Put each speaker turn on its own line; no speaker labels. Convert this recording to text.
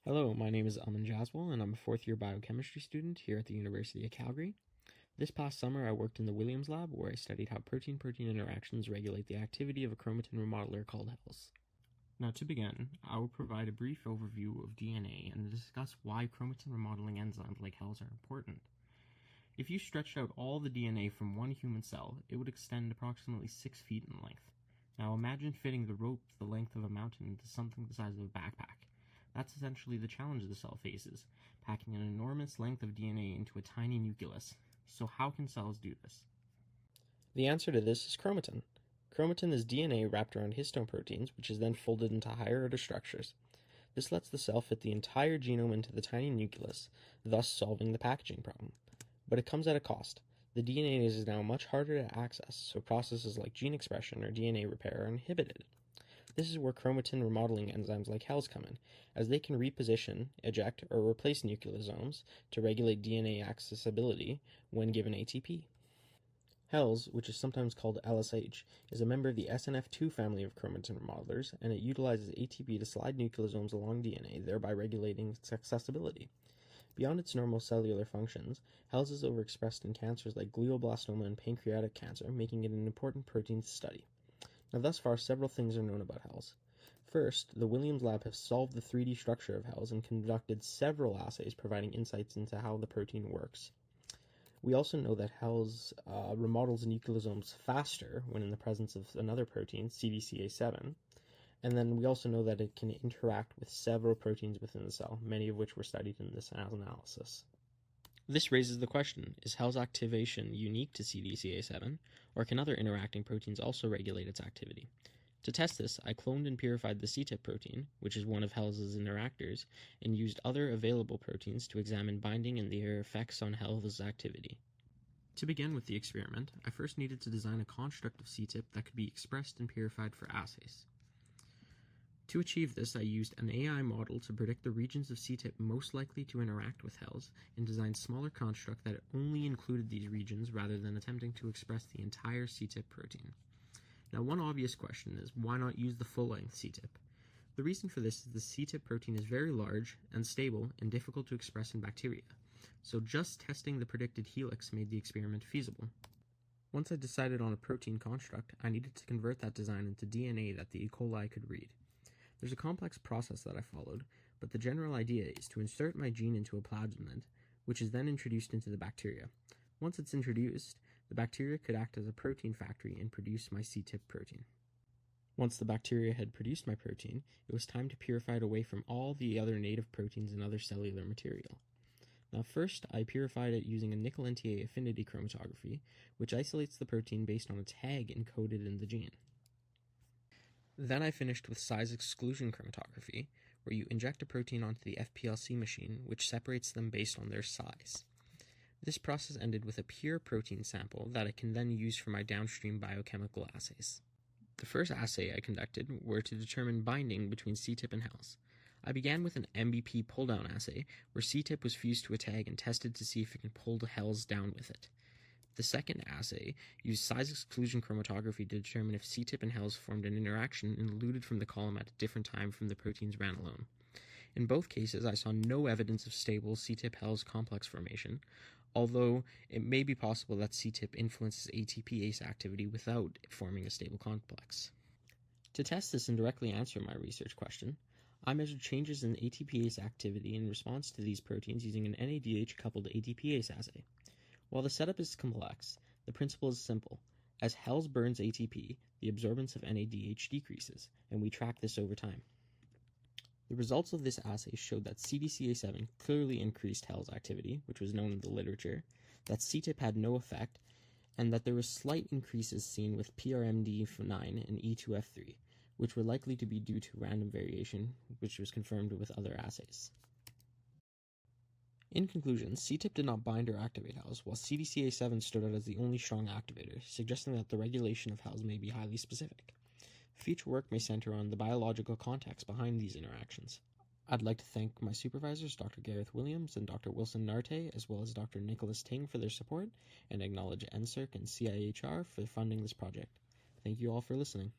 Hello, my name is Jaswal, and I'm a fourth-year biochemistry student here at the University of Calgary. This past summer, I worked in the Williams lab, where I studied how protein-protein interactions regulate the activity of a chromatin remodeler called HELS. Now, to begin, I will provide a brief overview of DNA and discuss why chromatin remodeling enzymes like HELS are important. If you stretched out all the DNA from one human cell, it would extend approximately 6 feet in length. Now, imagine fitting the rope the length of a mountain into something the size of a backpack. That's essentially the challenge the cell faces, packing an enormous length of DNA into a tiny nucleus. So how can cells do this? The answer to this is chromatin. Chromatin is DNA wrapped around histone proteins, which is then folded into higher order structures. This lets the cell fit the entire genome into the tiny nucleus, thus solving the packaging problem. But it comes at a cost. The DNA is now much harder to access, so processes like gene expression or DNA repair are inhibited. This is where chromatin remodeling enzymes like HELS come in, as they can reposition, eject, or replace nucleosomes to regulate DNA accessibility when given ATP. HELS, which is sometimes called LSH, is a member of the SNF2 family of chromatin remodelers, and it utilizes ATP to slide nucleosomes along DNA, thereby regulating its accessibility. Beyond its normal cellular functions, HELS is overexpressed in cancers like glioblastoma and pancreatic cancer, making it an important protein to study. Now, thus far, several things are known about HELS. First, the Williams lab has solved the 3D structure of HELS and conducted several assays providing insights into how the protein works. We also know that HELS remodels nucleosomes faster when in the presence of another protein, CDCA7, and then we also know that it can interact with several proteins within the cell, many of which were studied in this analysis. This raises the question, is HELS activation unique to CDCA7, or can other interacting proteins also regulate its activity? To test this, I cloned and purified the CTIP protein, which is one of HELS's interactors, and used other available proteins to examine binding and their effects on HELS's activity. To begin with the experiment, I first needed to design a construct of CTIP that could be expressed and purified for assays. To achieve this, I used an AI model to predict the regions of CTIP most likely to interact with HELS and designed a smaller construct that only included these regions rather than attempting to express the entire CTIP protein. Now, one obvious question is, why not use the full-length CTIP? The reason for this is the CTIP protein is very large, unstable, and difficult to express in bacteria, so just testing the predicted helix made the experiment feasible. Once I decided on a protein construct, I needed to convert that design into DNA that the E. coli could read. There's a complex process that I followed, but the general idea is to insert my gene into a plasmid, which is then introduced into the bacteria. Once it's introduced, the bacteria could act as a protein factory and produce my CTIP protein. Once the bacteria had produced my protein, it was time to purify it away from all the other native proteins and other cellular material. Now first, I purified it using a nickel NTA affinity chromatography, which isolates the protein based on a tag encoded in the gene. Then I finished with size exclusion chromatography, where you inject a protein onto the FPLC machine, which separates them based on their size. This process ended with a pure protein sample that I can then use for my downstream biochemical assays. The first assay I conducted were to determine binding between CTIP and HELS. I began with an MBP pull-down assay, where CTIP was fused to a tag and tested to see if it can pull the HELS down with it. The second assay used size exclusion chromatography to determine if CTIP and HELS formed an interaction and eluted from the column at a different time from the proteins ran alone. In both cases, I saw no evidence of stable CTIP-HELS complex formation, although it may be possible that CTIP influences ATPase activity without forming a stable complex. To test this and directly answer my research question, I measured changes in ATPase activity in response to these proteins using an NADH-coupled ATPase assay. While the setup is complex, the principle is simple. As HELS burns ATP, the absorbance of NADH decreases, and we track this over time. The results of this assay showed that CDCA7 clearly increased HELS activity, which was known in the literature, that CTIP had no effect, and that there were slight increases seen with PRMD9 and E2F3, which were likely to be due to random variation, which was confirmed with other assays. In conclusion, CTIP did not bind or activate HELS, while CDCA7 stood out as the only strong activator, suggesting that the regulation of HELS may be highly specific. Future work may center on the biological context behind these interactions. I'd like to thank my supervisors, Dr. Gareth Williams and Dr. Wilson Narte, as well as Dr. Nicholas Ting for their support, and acknowledge NSERC and CIHR for funding this project. Thank you all for listening.